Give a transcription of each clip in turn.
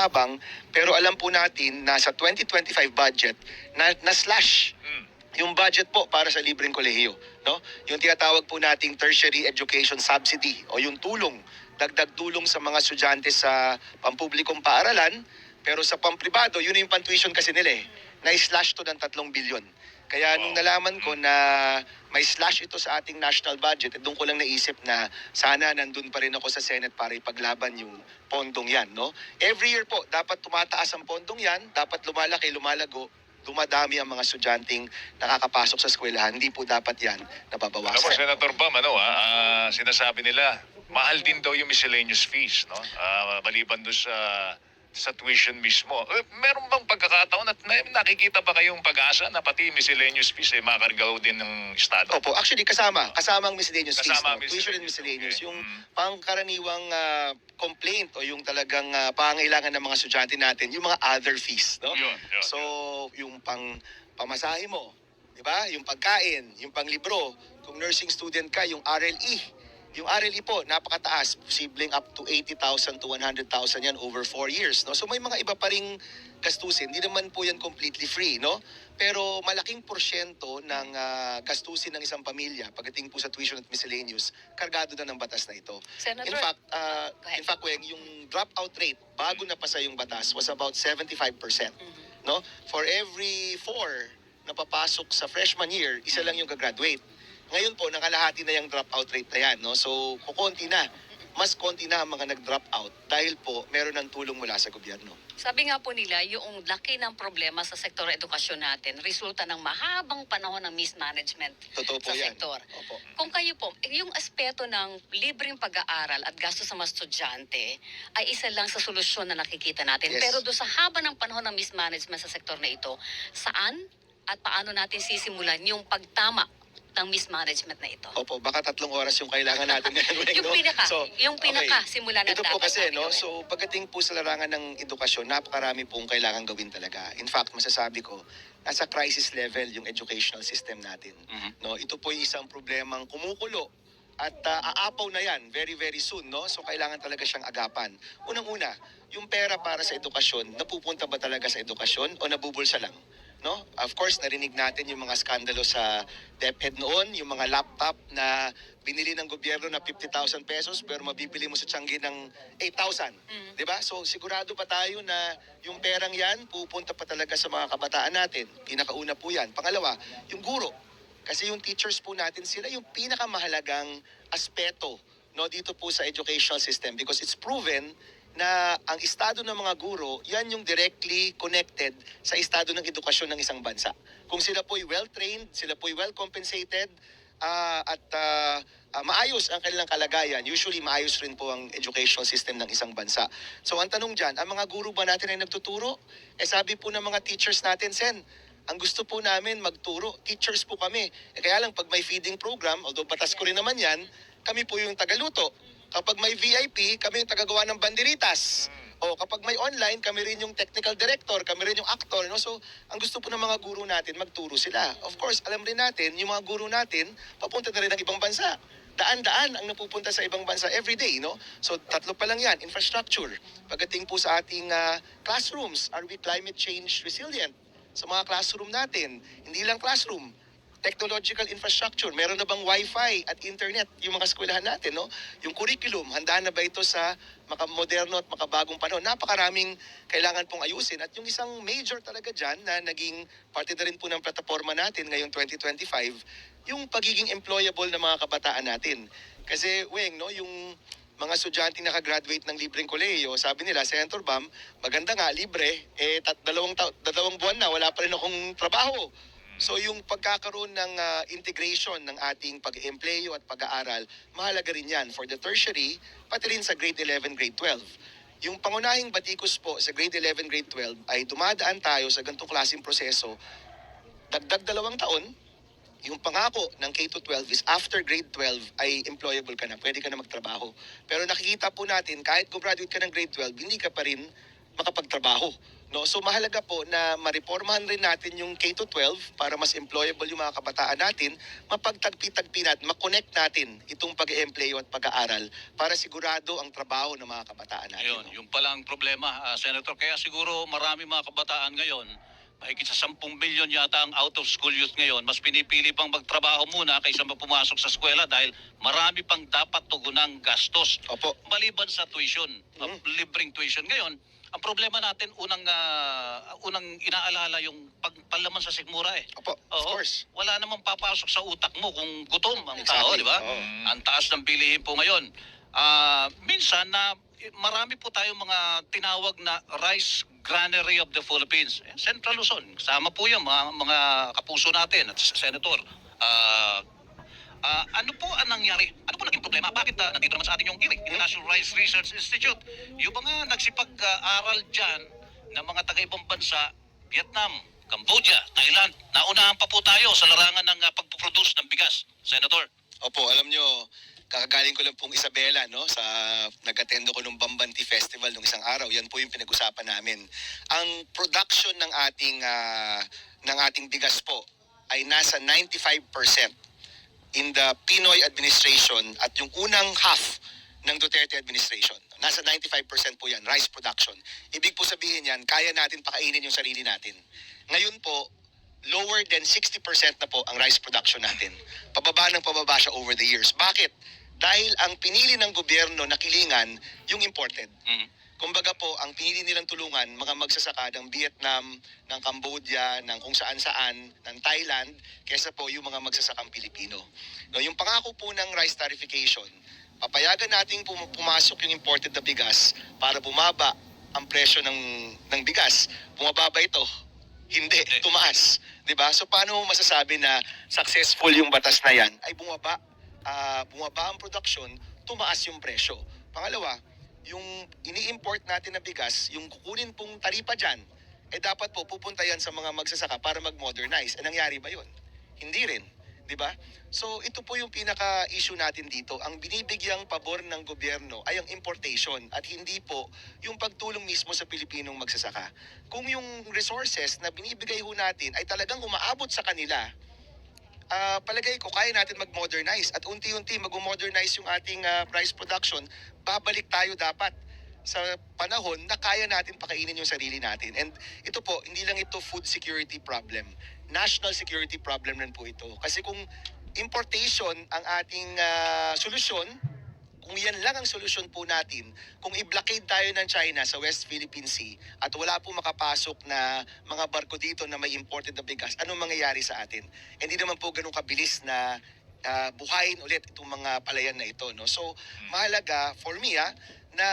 pakinabang, pero alam po natin na sa 2025 budget na slash yung budget po para sa libreng kolehiyo, no? Yung tinatawag po nating tertiary education subsidy o yung tulong, dagdag tulong sa mga estudyante sa pampublikong paaralan, pero sa pampribado, yun yung pan-tuition kasi nila na-slash to ng 3 bilyon. Kaya nung nalaman ko na may slash ito sa ating national budget, doon ko lang naisip na sana nandun pa rin ako sa Senate para ipaglaban yung pondong yan, no? Every year po, dapat tumataas ang pondong yan, dapat lumalaki, lumalago, dumadami ang mga estudyanteng nakakapasok sa eskwelahan. Hindi po dapat yan Alam mo, nababawasan. Senator Bam, sinasabi nila, mahal din daw yung miscellaneous fees, no? Maliban doon sa tuition mismo. Meron bang pagkakataon at nakikita ba kayong pag-asa na pati miscellaneous fees makargaw din ng Estado? Opo, actually kasama ang miscellaneous fees, Kasama no? ang Tuition and miscellaneous, miscellaneous. okay. Yung pangkaraniwang complaint o yung talagang pangailangan ng mga estudyante natin, yung mga other fees, no? Yun. So, yung pamasahe mo, di ba? Yung pagkain, yung panglibro, kung nursing student ka, yung RLE. Yung RLE po, napakataas, posibleng up to 80,000 to 100,000 yan over 4 years, no? So may mga iba pa ring gastusin, hindi naman po yan completely free, no? Pero malaking porsyento ng gastusin ng isang pamilya pagdating po sa tuition at miscellaneous, kargado na ng batas na ito. Senator, In fact, Weng, yung dropout rate bago napasa yung batas was about 75%, no? For every 4 na papasok sa freshman year, isa lang yung gagraduate. Ngayon po, nakalahati na yung dropout rate na yan, no? So, kukonti na. Mas konti na ang mga nag-drop out dahil po meron ng tulong mula sa gobyerno. sabi nga po nila, yung laki ng problema sa sektor edukasyon natin, resulta ng mahabang panahon ng mismanagement Totoo po sa yan. sektor. Opo. Kung kayo po, yung aspeto ng libreng pag-aaral at gasto sa mga estudyante ay isa lang sa solusyon na nakikita natin. Yes. Pero doon sa haba ng panahon ng mismanagement sa sektor na ito, saan at paano natin sisimulan yung pagtama ng mismanagement na ito? Opo, baka 3 oras yung kailangan natin ngayon. Weng, Yung no? pinaka simula na Ito po dapat kasi, natin no? gawin. So, pagdating po sa larangan ng edukasyon, napakarami pong kailangan gawin talaga. In fact, masasabi ko, nasa crisis level yung educational system natin. No? Ito po yung isang problemang kumukulo at aapaw na yan very, very soon, no? So, kailangan talaga siyang agapan. Unang-una, yung pera para sa edukasyon, napupunta ba talaga sa edukasyon o nabubulsa lang? No? Of course, narinig natin yung mga skandalo sa DepEd noon, yung mga laptop na binili ng gobyerno na 50,000 pesos pero mabibili mo sa Tiangge ng 8,000. 'Di ba? So sigurado pa tayo na yung perang 'yan pupunta pa talaga sa mga kabataan natin. Pinakauna po 'yan. Pangalawa, yung guro. Kasi yung teachers po natin, sila yung pinakamahalagang aspeto, no, dito po sa educational system because it's proven na ang estado ng mga guro, yan yung directly connected sa estado ng edukasyon ng isang bansa. Kung sila po'y well-trained, sila po'y well-compensated, maayos ang kanilang kalagayan, usually maayos rin po ang educational system ng isang bansa. So ang tanong dyan, ang mga guro ba natin ay nagtuturo? Sabi po ng mga teachers natin, Sen, ang gusto po namin magturo, teachers po kami. Kaya lang pag may feeding program, although batas ko rin naman yan, kami po yung tagaluto. Kapag may VIP, kami yung tagagawa ng banderitas. O kapag may online, kami rin yung technical director, kami rin yung actor. No? So, ang gusto po ng mga guro natin, magturo sila. Of course, alam rin natin, yung mga guro natin, papunta na rin ng ibang bansa. Daan-daan ang napupunta sa ibang bansa every day, no? So, 3 pa lang yan. Infrastructure. Pagdating po sa ating classrooms, are we climate change resilient? Sa mga classroom natin, hindi lang classroom, technological infrastructure. Meron na bang wifi at internet yung mga eskwelahan natin, no? Yung curriculum, handa na ba ito sa makamoderno at makabagong panahon? Napakaraming kailangan pong ayusin. At yung isang major talaga dyan na naging parte na rin po ng plataforma natin ngayong 2025, yung pagiging employable ng mga kabataan natin. Kasi, Weng, no, yung mga estudyante nakagraduate ng libreng kolehiyo, sabi nila, Senator Bam, maganda nga, libre, 2 buwan na, wala pa rin akong trabaho. So yung pagkakaroon ng integration ng ating pag-empleyo at pag-aaral, mahalaga rin yan for the tertiary, pati rin sa grade 11, grade 12. Yung pangunahing batikos po sa grade 11, grade 12 ay dumadaan tayo sa ganitong klaseng proseso, dagdag 2 taon, yung pangako ng K-12 is after grade 12 ay employable ka na, pwede ka na magtrabaho. Pero nakikita po natin, kahit graduate ka ng grade 12, hindi ka pa rin makapagtrabaho. No? So mahalaga po na mareformahan rin natin yung K-12 para mas employable yung mga kabataan natin, mapagtagpi-tagpi natin, makonect natin itong pag-e-employo at pag-aaral para sigurado ang trabaho ng mga kabataan natin. Ayun, No? yung palang problema, Senator. Kaya siguro marami mga kabataan ngayon, mahigit sa 10 milyon yata ang out of school youth ngayon, mas pinipili pang magtrabaho muna kaysa pumasok sa eskwela dahil marami pang dapat tugunang gastos. Opo. Maliban sa tuition, libreng tuition. Ngayon, ang problema natin, unang inaalala yung pagpalaman sa sikmura eh. Opo, of Oo, course. wala namang papasok sa utak mo kung gutom ang Exactly. tao, di ba? Oo. Ang taas ng bilihin po ngayon. Minsan na marami po tayong mga tinawag na rice granary of the Philippines. Central Luzon, kasama po yung mga kapuso natin at senator. Ano po ang nangyari? Ano po naging problema? Bakit nandito naman sa atin yung IRIC, International Rice Research Institute? Yung mga nagsipag-aral dyan ng mga taga-ibang bansa, Vietnam, Cambodia, Thailand, naunahan pa po tayo sa larangan ng pagpuproduce ng bigas, Senator. Opo, alam nyo, kakagaling ko lang pong Isabela, no? Sa nag-attend ako ng Bambanti Festival nung isang araw. Yan po yung pinag-usapan namin. Ang production ng ating bigas po ay nasa 95% in the Pinoy administration at yung unang half ng Duterte administration. Nasa 95% po yan, rice production. Ibig po sabihin yan, kaya natin pakainin yung sarili natin. Ngayon po, lower than 60% na po ang rice production natin. Pababa ng pababa siya over the years. Bakit? Dahil ang pinili ng gobyerno na kilingan, yung imported. Kumbaga po, ang pinili nilang tulungan, mga magsasaka ng Vietnam, ng Cambodia, ng kung saan-saan, ng Thailand, kesa po yung mga magsasakang Pilipino. No, yung pangako po ng rice tarification, papayagan nating pumasok yung imported na bigas para bumaba ang presyo ng bigas. Bumaba ba ito? Hindi, tumaas. 'Di ba? So paano mo masasabi na successful yung batas na yan? Ay bumaba ang production, tumaas yung presyo. Pangalawa, yung ini-import natin na bigas, yung kukunin pong taripa dyan, dapat po pupunta yan sa mga magsasaka para mag-modernize. Nangyari ba yun? Hindi rin. Di ba? So ito po yung pinaka-issue natin dito. Ang binibigyang pabor ng gobyerno ay ang importation at hindi po yung pagtulong mismo sa Pilipinong magsasaka. Kung yung resources na binibigay ho natin ay talagang umaabot sa kanila, palagay ko kaya natin mag-modernize at unti-unti mag-modernize yung ating rice production, babalik tayo dapat sa panahon na kaya natin pakainin yung sarili natin. And ito po, hindi lang ito food security problem. National security problem rin po ito. Kasi kung importation ang ating solusyon, kung yan lang ang solusyon po natin, kung i-blockade tayo ng China sa West Philippine Sea at wala po makapasok na mga barko dito na may imported na bigas, anong mangyayari sa atin? Hindi naman po ganun kabilis na buhayin ulit itong mga palayan na ito. No? So, mahalaga for me na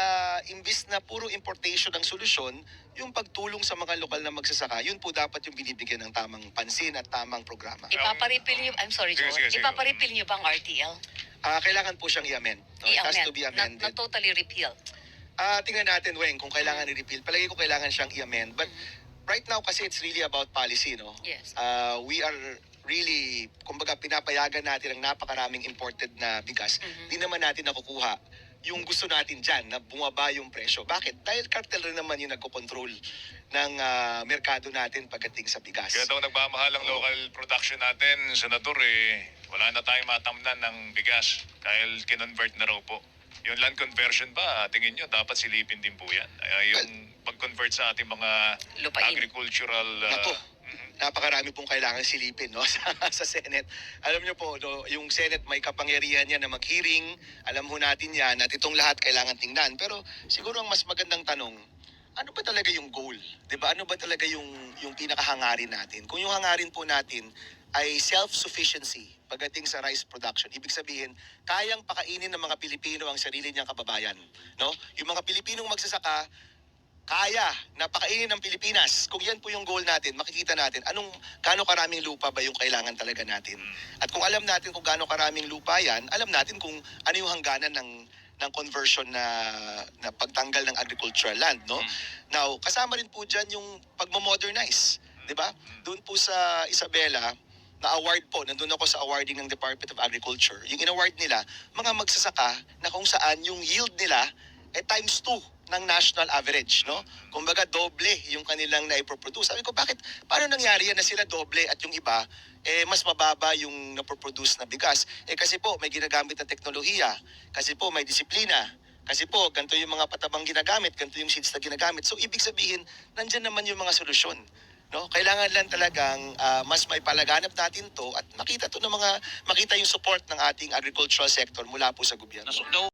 imbis na puro importation ang solusyon, yung pagtulong sa mga lokal na magsasaka, yun po dapat yung binibigyan ng tamang pansin at tamang programa. Ipaparipil niyo, I'm sorry, Sige, Joe. sige, sige. Ipaparipil niyo bang RTL? Kailangan po siyang i-amend. No? It has to be amended. Na totally repeal. Tingnan natin, Weng, kung kailangan i-repeal. Palagi ko kailangan siyang i-amend. But right now kasi it's really about policy, no? Yes. We are really, kumbaga pinapayagan natin ang napakaraming imported na bigas. Di naman natin nakukuha yung gusto natin dyan na bumaba yung presyo. Bakit? Dahil cartel rin naman yung nagkocontrol ng merkado natin pagdating sa bigas. Kaya daw nagmamahal ang local production natin, Senator, wala na tayong matamnan ng bigas dahil kinonvert na raw po. Yung land conversion ba, tingin nyo, dapat silipin din po yan. Yung pag-convert sa ating mga Lupain. agricultural... Naku, napakarami pong kailangan silipin, no? sa Senate. Alam niyo po, no, yung Senate may kapangyarihan yan na mag-hearing. Alam ho natin yan at itong lahat kailangan tingnan. Pero siguro ang mas magandang tanong, ano ba talaga yung goal? 'Di ba? Ano ba talaga yung pinakahangarin natin? Kung yung hangarin po natin ay self-sufficiency pagdating sa rice production, ibig sabihin, kayang pakainin ng mga Pilipino ang sarili niyang kababayan, no? Yung mga Pilipinong magsasaka, kaya na pakainin ng Pilipinas. Kung yan po yung goal natin, makikita natin gaano karaming lupa ba yung kailangan talaga natin. At kung alam natin kung gaano karaming lupa yan, alam natin kung ano yung hangganan ng conversion na pagtanggal ng agricultural land, no? Now, kasama rin po dyan yung pagmo-modernize, di ba? Doon po sa Isabela, na award po, nandun ako sa awarding ng Department of Agriculture. Yung in-award nila, mga magsasaka na kung saan yung yield nila times 2 ng national average, no? Kumbaga doble yung kanilang naiproproduce. Sabi ko, paano nangyari yan na sila doble at yung iba mas mababa yung napoproduce na bigas? Kasi po may ginagamit na teknolohiya, kasi po may disiplina, kasi po ganito yung mga patabang ginagamit, ganito yung seeds na ginagamit. So ibig sabihin, nandyan naman yung mga solusyon. No, kailangan lang talagang mas maipalaganap natin to at makita yung support ng ating agricultural sector mula po sa gobyerno. Nasugdaw